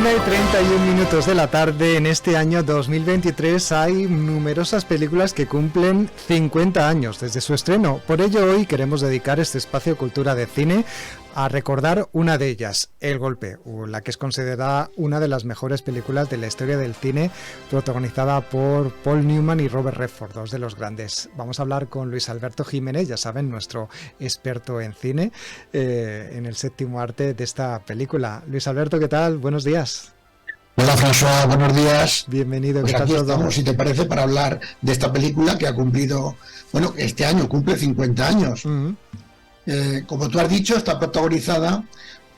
1:31 de la tarde. En este año 2023 hay numerosas películas que cumplen 50 años desde su estreno. Por ello hoy queremos dedicar este espacio Cultura de Cine a recordar una de ellas, El Golpe, la que es considerada una de las mejores películas de la historia del cine, protagonizada por Paul Newman y Robert Redford, dos de los grandes. Vamos a hablar con Luis Alberto Jiménez, ya saben, nuestro experto en cine, en el séptimo arte de esta película. Luis Alberto, ¿qué tal? Buenos días. Hola François, buenos días. Bienvenido. Pues ¿qué tal aquí todo? estamos, si te parece, para hablar de esta película que ha cumplido, bueno, este año cumple 50 años. Como tú has dicho, está protagonizada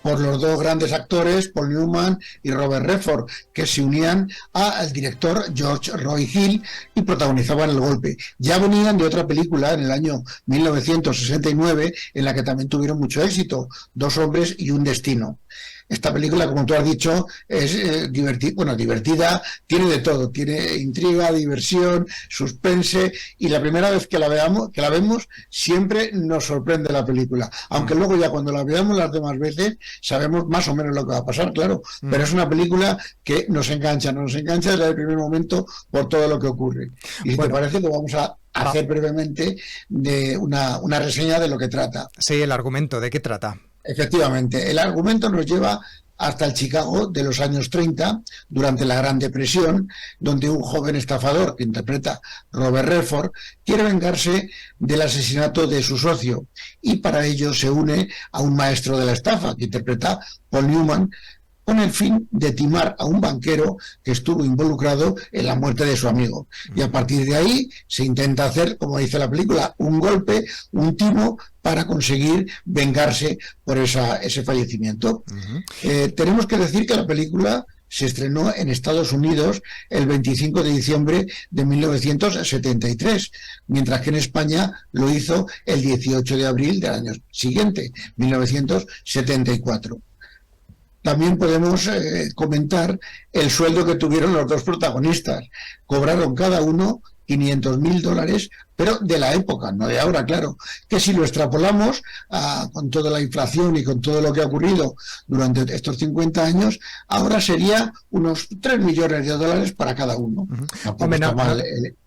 por los dos grandes actores, Paul Newman y Robert Redford, que se unían al director George Roy Hill y protagonizaban El Golpe. Ya venían de otra película en el año 1969, en la que también tuvieron mucho éxito, Dos hombres y un destino. Esta película, como tú has dicho, es divertida, tiene de todo, tiene intriga, diversión, suspense, y la primera vez que la vemos, siempre nos sorprende la película. Aunque luego ya cuando la veamos las demás veces, sabemos más o menos lo que va a pasar, claro. Pero es una película que nos engancha desde el primer momento por todo lo que ocurre. Y si te parece, que vamos a hacer brevemente de una reseña de lo que trata. Sí, el argumento, ¿de qué trata? Efectivamente, el argumento nos lleva hasta el Chicago de los años 30, durante la Gran Depresión, donde un joven estafador, que interpreta Robert Redford, quiere vengarse del asesinato de su socio, y para ello se une a un maestro de la estafa, que interpreta Paul Newman, con el fin de timar a un banquero que estuvo involucrado en la muerte de su amigo. Y a partir de ahí se intenta hacer, como dice la película, un golpe, un timo, para conseguir vengarse por ese fallecimiento. Tenemos que decir que la película se estrenó en Estados Unidos el 25 de diciembre de 1973, mientras que en España lo hizo el 18 de abril del año siguiente, 1974. También podemos comentar el sueldo que tuvieron los dos protagonistas. Cobraron cada uno $500.000, pero de la época, no de ahora, claro. Que si lo extrapolamos con toda la inflación y con todo lo que ha ocurrido durante estos 50 años, ahora sería unos $3 millones para cada uno. Hombre, está mal.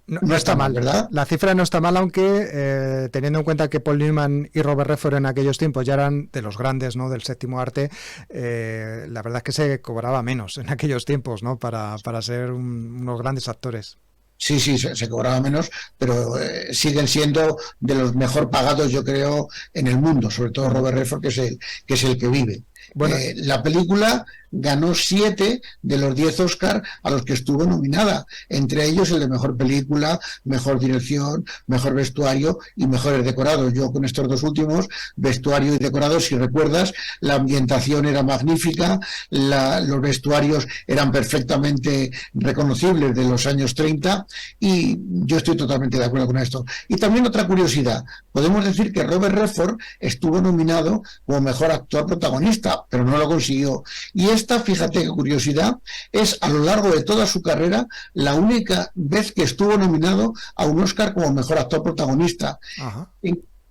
No está mal, ¿verdad? La cifra no está mal, aunque teniendo en cuenta que Paul Newman y Robert Redford en aquellos tiempos ya eran de los grandes, ¿no?, del séptimo arte, la verdad es que se cobraba menos en aquellos tiempos, ¿no?, para ser unos grandes actores. Sí, se cobraba menos, pero siguen siendo de los mejor pagados, yo creo, en el mundo, sobre todo Robert Redford, que es el que vive. Bueno, la película ganó 7 de los 10 Oscar a los que estuvo nominada, entre ellos el de mejor película, mejor dirección, mejor vestuario y mejores decorados. Yo con estos dos últimos, vestuario y decorados, si recuerdas, la ambientación era magnífica, los vestuarios eran perfectamente reconocibles de los años 30, y yo estoy totalmente de acuerdo con esto. Y también otra curiosidad, podemos decir que Robert Redford estuvo nominado como mejor actor protagonista, pero no lo consiguió. Y esta, fíjate qué curiosidad, es a lo largo de toda su carrera la única vez que estuvo nominado a un Oscar como mejor actor protagonista.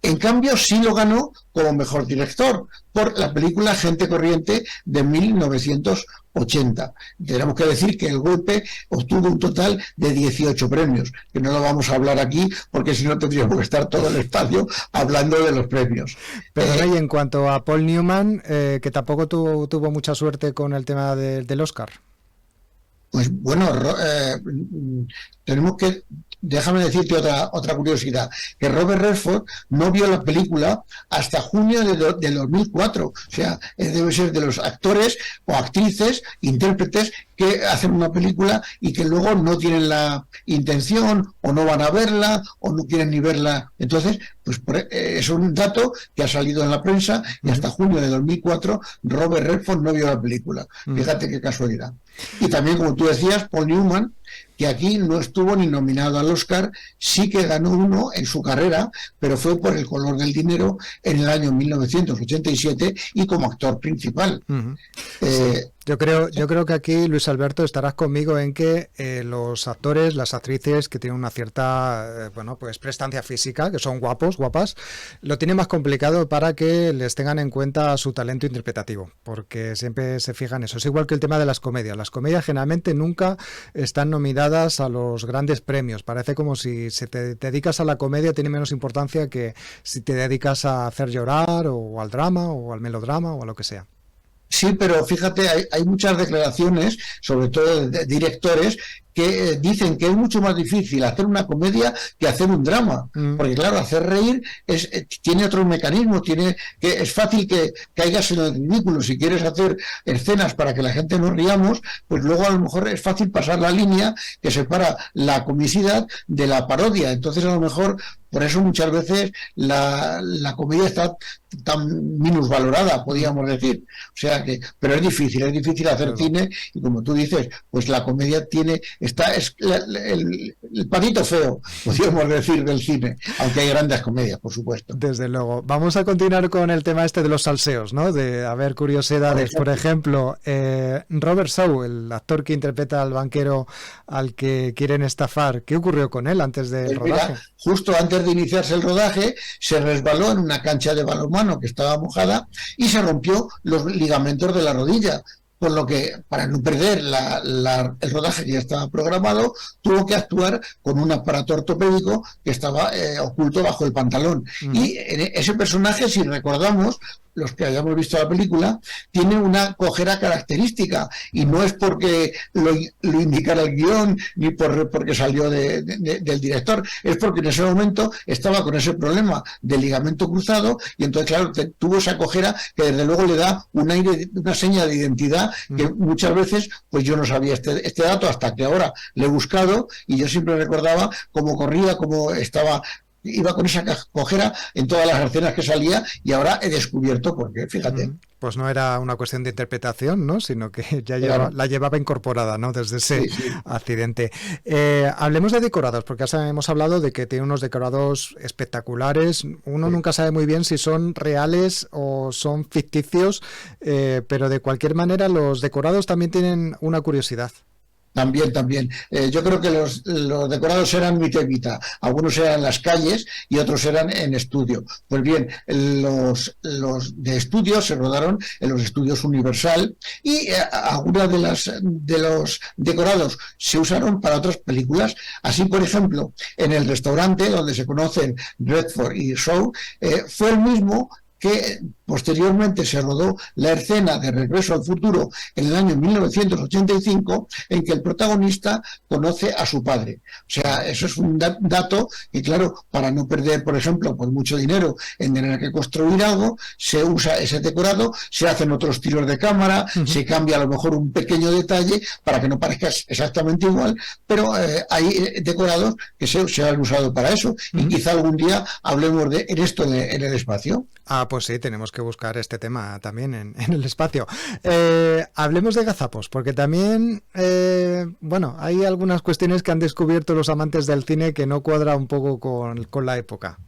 En cambio, sí lo ganó como mejor director por la película Gente Corriente de 1980. Tenemos que decir que El Golpe obtuvo un total de 18 premios, que no lo vamos a hablar aquí porque si no tendríamos que estar todo el espacio hablando de los premios. Pero y en cuanto a Paul Newman, que tampoco tuvo mucha suerte con el tema del Oscar. Pues bueno, déjame decirte otra curiosidad, que Robert Redford no vio la película hasta junio del 2004, o sea, debe ser de los actores o actrices, intérpretes que hacen una película y que luego no tienen la intención o no van a verla o no quieren ni verla. Entonces, pues es un dato que ha salido en la prensa, y hasta junio de 2004 Robert Redford no vio la película. Fíjate qué casualidad. Y también, como tú decías, Paul Newman, que aquí no estuvo ni nominado al Oscar, sí que ganó uno en su carrera, pero fue por El color del dinero en el año 1987 y como actor principal. Yo creo que aquí, Luis Alberto, estarás conmigo en que los actores, las actrices que tienen una cierta, bueno, pues prestancia física, que son guapos, guapas, lo tienen más complicado para que les tengan en cuenta su talento interpretativo, porque siempre se fijan en eso. Es igual que el tema de las comedias. Las comedias generalmente nunca están nominadas a los grandes premios. Parece como si te dedicas a la comedia tiene menos importancia que si te dedicas a hacer llorar o al drama o al melodrama o a lo que sea. Sí, pero fíjate, hay muchas declaraciones, sobre todo de directores, que dicen que es mucho más difícil hacer una comedia que hacer un drama, porque claro, hacer reír tiene otros mecanismos, es fácil que caigas en el ridículo. Si quieres hacer escenas para que la gente nos riamos, pues luego a lo mejor es fácil pasar la línea que separa la comicidad de la parodia. Entonces a lo mejor por eso muchas veces la comedia está tan minusvalorada, podríamos decir. O sea que, pero es difícil hacer cine, y como tú dices, pues la comedia es el patito feo, podríamos decir, del cine, aunque hay grandes comedias, por supuesto. Desde luego. Vamos a continuar con el tema de los salseos, ¿no? De haber curiosidades. Por ejemplo, Robert Shaw, el actor que interpreta al banquero al que quieren estafar, ¿qué ocurrió con él antes del rodaje? Mira, justo antes de iniciarse el rodaje, se resbaló en una cancha de balonmano que estaba mojada y se rompió los ligamentos de la rodilla. Por lo que, para no perder el rodaje que ya estaba programado, tuvo que actuar con un aparato ortopédico que estaba oculto bajo el pantalón. Y ese personaje, si recordamos, los que hayamos visto la película, tiene una cojera característica, y no es porque lo indicara el guión ni porque salió del director, es porque en ese momento estaba con ese problema del ligamento cruzado, y entonces claro, tuvo esa cojera que desde luego le da una seña de identidad que muchas veces pues yo no sabía este dato hasta que ahora le he buscado, y yo siempre recordaba cómo corría, cómo iba con esa cojera en todas las escenas que salía, y ahora he descubierto por qué, fíjate. Pues no era una cuestión de interpretación, ¿no? Sino que ya la llevaba incorporada, ¿no? Desde ese accidente. Hablemos de decorados, porque ya hemos hablado de que tiene unos decorados espectaculares. Uno nunca sabe muy bien si son reales o son ficticios, pero de cualquier manera los decorados también tienen una curiosidad. También. Yo creo que los decorados eran mitad y mitad. Algunos eran en las calles y otros eran en estudio. Pues bien, los de estudio se rodaron en los estudios Universal, y algunas de los decorados se usaron para otras películas. Así, por ejemplo, en el restaurante donde se conocen Redford y Shaw, fue el mismo que posteriormente se rodó la escena de Regreso al Futuro en el año 1985, en que el protagonista conoce a su padre. O sea, eso es un dato que, claro, para no perder, por ejemplo, pues mucho dinero en tener que construir algo, se usa ese decorado, se hacen otros tiros de cámara, se cambia a lo mejor un pequeño detalle para que no parezca exactamente igual, pero hay decorados que se han usado para eso, y quizá algún día hablemos de esto en el espacio. Pues sí, tenemos que buscar este tema también en el espacio. Hablemos de gazapos, porque también, hay algunas cuestiones que han descubierto los amantes del cine que no cuadra un poco con la época.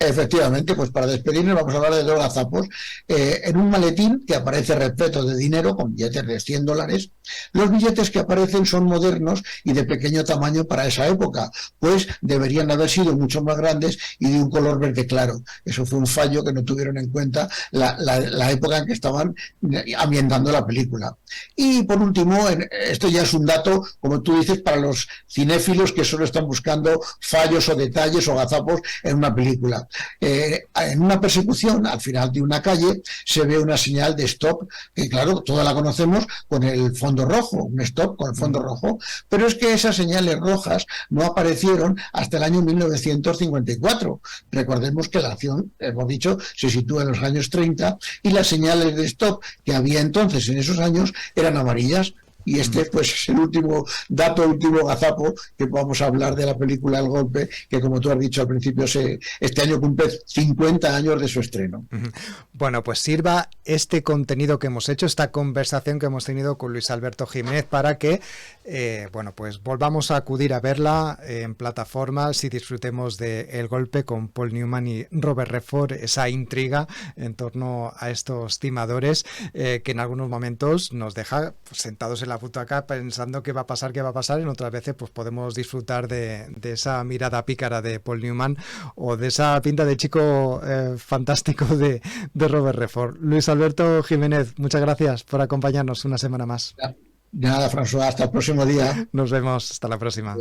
Efectivamente, pues para despedirnos vamos a hablar de dos gazapos. En un maletín que aparece repleto de dinero, con billetes de $100, los billetes que aparecen son modernos y de pequeño tamaño para esa época, pues deberían haber sido mucho más grandes y de un color verde claro. Eso fue un fallo que no tuvieron en cuenta la época en que estaban ambientando la película. Y por último, esto ya es un dato, como tú dices, para los cinéfilos que solo están buscando fallos o detalles o gazapos en una película. En una persecución, al final de una calle, se ve una señal de stop, que claro, toda la conocemos con el fondo rojo, un stop con el fondo rojo, pero es que esas señales rojas no aparecieron hasta el año 1954. Recordemos que la acción, hemos dicho, se sitúa en los años 30, y las señales de stop que había entonces en esos años eran amarillas. y este pues es el último dato, último gazapo que vamos a hablar de la película El Golpe, que como tú has dicho al principio, este año cumple 50 años de su estreno. Bueno, pues sirva este contenido que hemos hecho, esta conversación que hemos tenido con Luis Alberto Jiménez para que, bueno, pues volvamos a acudir a verla en plataformas y disfrutemos de El Golpe con Paul Newman y Robert Redford, esa intriga en torno a estos timadores que en algunos momentos nos deja pues, sentados en la butaca pensando qué va a pasar, en otras veces pues podemos disfrutar de esa mirada pícara de Paul Newman o de esa pinta de chico fantástico de Robert Redford. Luis Alberto Jiménez, muchas gracias por acompañarnos una semana más. Nada, François, hasta el próximo día. Nos vemos, hasta la próxima.